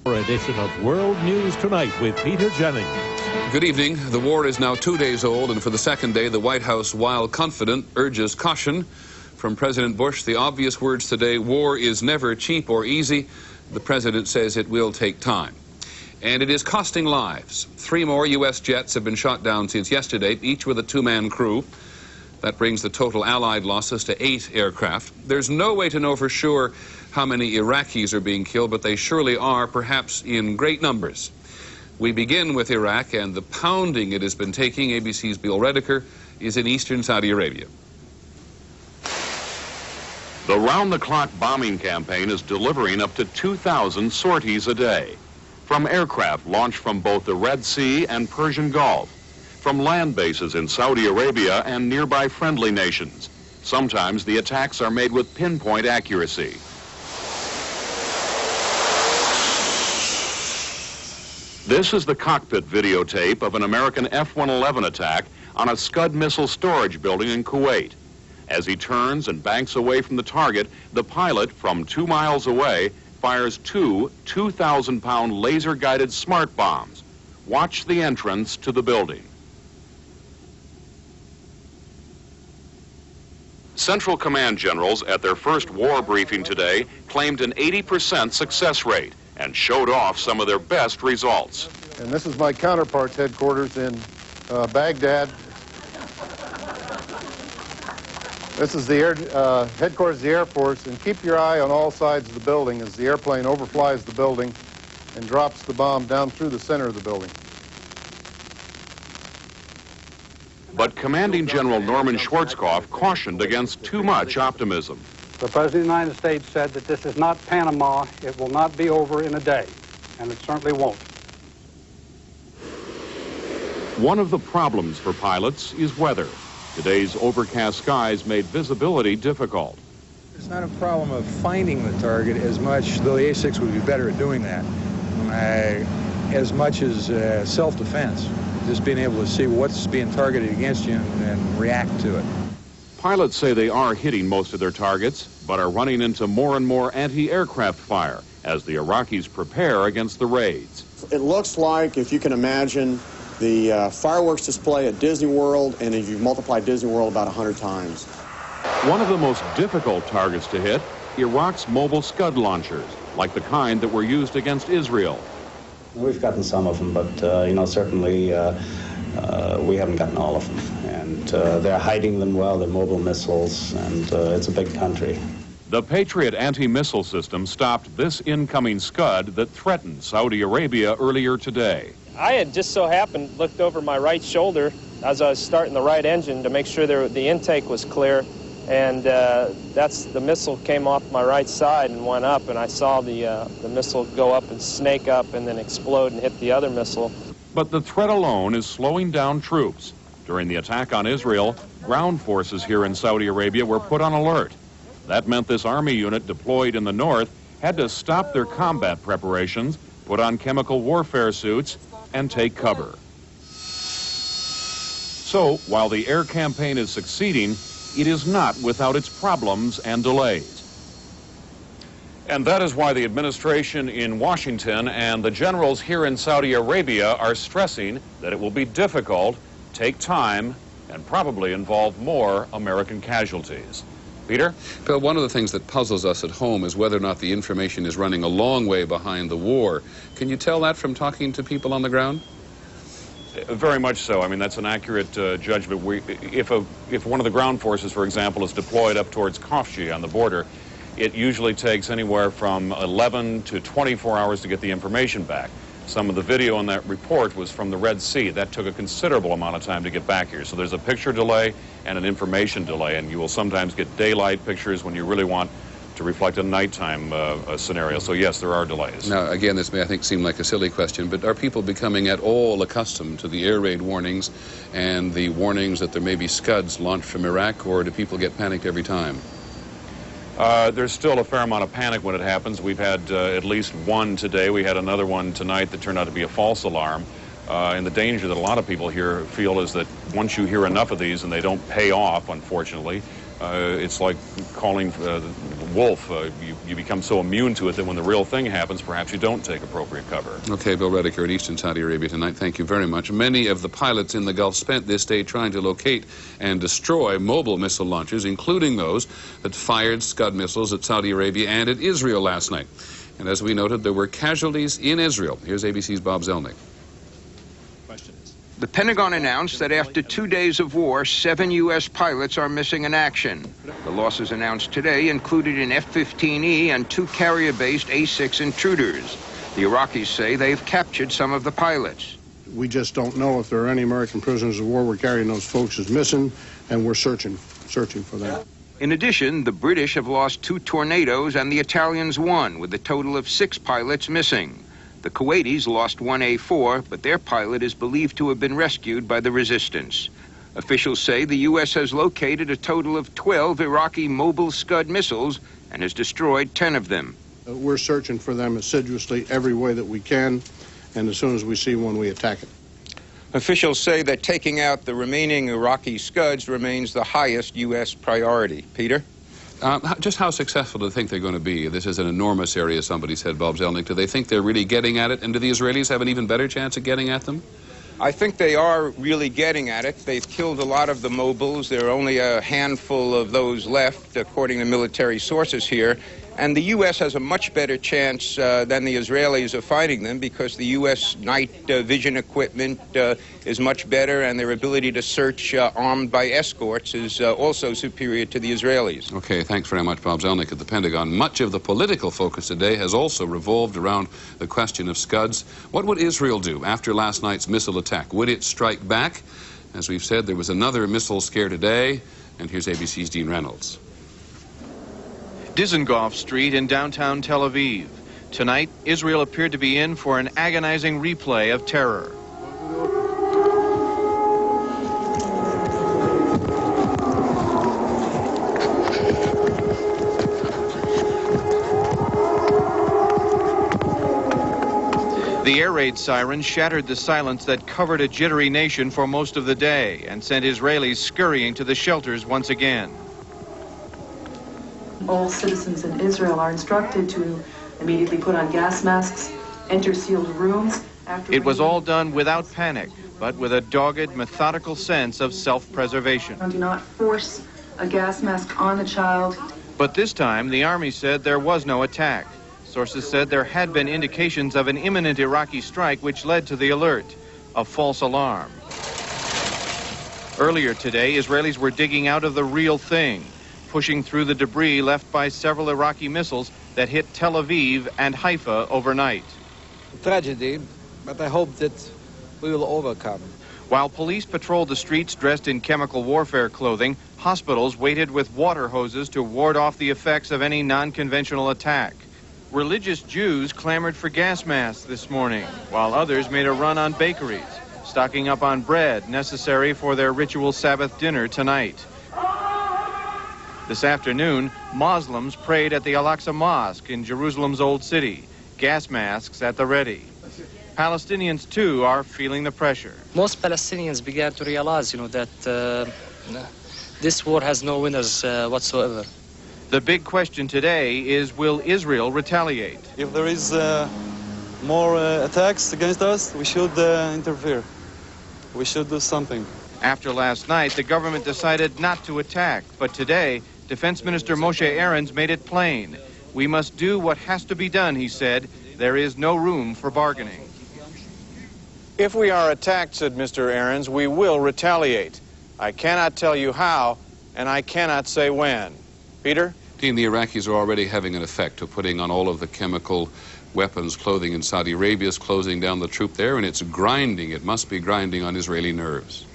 Edition of World News Tonight with Peter Jennings. Good evening. The war is now 2 days old, and for the second day, the White House, while confident, urges caution. From President Bush, the obvious words today: war is never cheap or easy. The president says it will take time. And it is costing lives. 3 more U.S. jets have been shot down since yesterday, each with a 2-man crew. That brings the total Allied losses to 8 aircraft. There's no way to know for sure how many Iraqis are being killed, but they surely are, perhaps in great numbers. We begin with Iraq and the pounding it has been taking. ABC's Bill Redeker is in eastern Saudi Arabia. The round-the-clock bombing campaign is delivering up to 2,000 sorties a day, from aircraft launched from both the Red Sea and Persian Gulf, from land bases in Saudi Arabia and nearby friendly nations. Sometimes the attacks are made with pinpoint accuracy. This is the cockpit videotape of an American F-111 attack on a Scud missile storage building in Kuwait. As he turns and banks away from the target, the pilot, from 2 miles away, fires 2 2,000-pound laser-guided smart bombs. Watch the entrance to the building. Central Command generals at their first war briefing today claimed an 80% success rate and showed off some of their best results. And this is my counterpart's headquarters in Baghdad. This is the headquarters of the Air Force, and keep your eye on all sides of the building as the airplane overflies the building and drops the bomb down through the center of the building. But Commanding General Norman Schwarzkopf cautioned against too much optimism. The President of the United States said that this is not Panama. It will not be over in a day, and it certainly won't. One of the problems for pilots is weather. Today's overcast skies made visibility difficult. It's not a problem of finding the target as much, though the A-6 would be better at doing that, as much as self-defense. Just being able to see what's being targeted against you and react to it. Pilots say they are hitting most of their targets, but are running into more and more anti-aircraft fire as the Iraqis prepare against the raids. It looks like, if you can imagine, the fireworks display at Disney World, and if you multiply Disney World about 100 times. One of the most difficult targets to hit, Iraq's mobile Scud launchers, like the kind that were used against Israel. We've gotten some of them, but certainly we haven't gotten all of them. And they're hiding them well. They're mobile missiles, and it's a big country. The Patriot anti-missile system stopped this incoming Scud that threatened Saudi Arabia earlier today. I had just so happened looked over my right shoulder as I was starting the right engine to make sure the intake was clear, and the missile came off my right side and went up, and I saw the missile go up and snake up and then explode and hit the other missile. But the threat alone is slowing down troops. During the attack on Israel, ground forces here in Saudi Arabia were put on alert. That meant this army unit deployed in the north had to stop their combat preparations, put on chemical warfare suits, and take cover. So, while the air campaign is succeeding, it is not without its problems and delays. And that is why the administration in Washington and the generals here in Saudi Arabia are stressing that it will be difficult, take time, and probably involve more American casualties. Peter? Phil, one of the things that puzzles us at home is whether or not the information is running a long way behind the war. Can you tell that from talking to people on the ground? Very much so. I mean, that's an accurate judgment. If one of the ground forces, for example, is deployed up towards Khafji on the border, it usually takes anywhere from 11 to 24 hours to get the information back. Some of the video in that report was from the Red Sea. That took a considerable amount of time to get back here. So there's a picture delay and an information delay, and you will sometimes get daylight pictures when you really want to reflect a nighttime scenario. So yes, there are delays. Now, again, this may, I think, seem like a silly question, but are people becoming at all accustomed to the air raid warnings and the warnings that there may be Scuds launched from Iraq, or do people get panicked every time? There's still a fair amount of panic when it happens. We've had at least one today. We had another one tonight that turned out to be a false alarm. And the danger that a lot of people here feel is that once you hear enough of these and they don't pay off, unfortunately, it's like calling wolf. You become so immune to it that when the real thing happens, perhaps you don't take appropriate cover. Okay, Bill Redeker in eastern Saudi Arabia tonight. Thank you very much. Many of the pilots in the Gulf spent this day trying to locate and destroy mobile missile launchers, including those that fired Scud missiles at Saudi Arabia and at Israel last night. And as we noted, there were casualties in Israel. Here's ABC's Bob Zelnick. The Pentagon announced that after 2 days of war, 7 U.S. pilots are missing in action. The losses announced today included an F-15E and 2 carrier-based A-6 intruders. The Iraqis say they've captured some of the pilots. We just don't know if there are any American prisoners of war. We're carrying those folks as missing, and we're searching for them. In addition, the British have lost 2 Tornadoes and the Italians 1, with a total of 6 pilots missing. The Kuwaitis lost 1 A-4, but their pilot is believed to have been rescued by the resistance. Officials say the U.S. has located a total of 12 Iraqi mobile Scud missiles and has destroyed 10 of them. We're searching for them assiduously every way that we can, and as soon as we see one, we attack it. Officials say that taking out the remaining Iraqi Scuds remains the highest U.S. priority. Peter? Just how successful do they think they're going to be? This is an enormous area, somebody said, Bob Zelnick. Do they think they're really getting at it? And do the Israelis have an even better chance of getting at them? I think they are really getting at it. They've killed a lot of the mobiles. There are only a handful of those left, according to military sources here. And the U.S. has a much better chance than the Israelis of finding them because the U.S. night vision equipment is much better, and their ability to search armed by escorts is also superior to the Israelis. Okay, thanks very much, Bob Zelnick at the Pentagon. Much of the political focus today has also revolved around the question of Scuds. What would Israel do after last night's missile attack? Would it strike back? As we've said, there was another missile scare today, and here's ABC's Dean Reynolds. Dizengoff Street in downtown Tel Aviv. Tonight, Israel appeared to be in for an agonizing replay of terror. The air raid siren shattered the silence that covered a jittery nation for most of the day and sent Israelis scurrying to the shelters once again. All citizens in Israel are instructed to immediately put on gas masks, enter sealed rooms. It was all done without panic, but with a dogged, methodical sense of self-preservation. Do not force a gas mask on the child. But this time, the army said there was no attack. Sources said there had been indications of an imminent Iraqi strike, which led to the alert, a false alarm. Earlier today, Israelis were digging out of the real thing, pushing through the debris left by several Iraqi missiles that hit Tel Aviv and Haifa overnight. Tragedy, but I hope that we will overcome. While police patrolled the streets dressed in chemical warfare clothing, hospitals waited with water hoses to ward off the effects of any non-conventional attack. Religious Jews clamored for gas masks this morning, while others made a run on bakeries, stocking up on bread necessary for their ritual Sabbath dinner tonight. This afternoon, Muslims prayed at the Al-Aqsa Mosque in Jerusalem's Old City, gas masks at the ready. Palestinians, too, are feeling the pressure. Most Palestinians began to realize, that this war has no winners whatsoever. The big question today is, will Israel retaliate? If there is more attacks against us, we should interfere. We should do something. After last night, the government decided not to attack, but today, Defense Minister Moshe Aarons made it plain. We must do what has to be done, he said. There is no room for bargaining. If we are attacked, said Mr. Aarons, we will retaliate. I cannot tell you how, and I cannot say when. Peter? Dean, the Iraqis are already having an effect of putting on all of the chemical weapons clothing in Saudi Arabia, is closing down the troop there, and it's grinding. It must be grinding on Israeli nerves.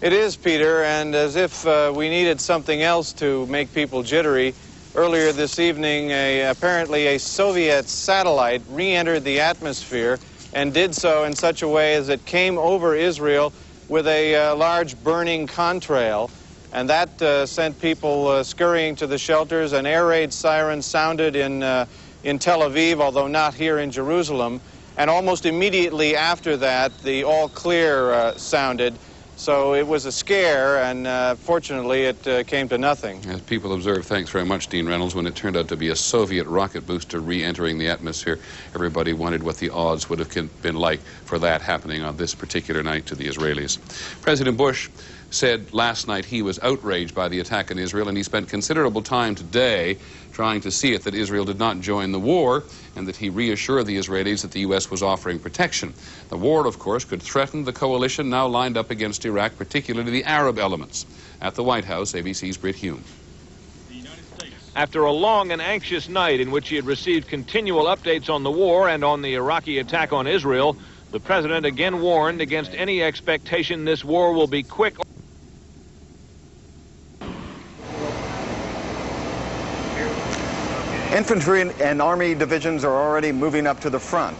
It is, Peter, and as if we needed something else to make people jittery, earlier this evening, apparently a Soviet satellite re-entered the atmosphere and did so in such a way as it came over Israel with a large burning contrail, and that sent people scurrying to the shelters. An air raid siren sounded in Tel Aviv, although not here in Jerusalem, and almost immediately after that, the all clear sounded. So it was a scare, and fortunately it came to nothing. As people observe, thanks very much, Dean Reynolds, when it turned out to be a Soviet rocket booster re-entering the atmosphere, everybody wondered what the odds would have been like for that happening on this particular night to the Israelis. President Bush said last night he was outraged by the attack on Israel, and he spent considerable time today trying to see it that Israel did not join the war, and that he reassured the Israelis that the U.S. was offering protection. The war, of course, could threaten the coalition now lined up against Iraq, particularly the Arab elements. At the White House, ABC's Britt Hume. After a long and anxious night in which he had received continual updates on the war and on the Iraqi attack on Israel, the president again warned against any expectation this war will be quick. Infantry and Army divisions are already moving up to the front.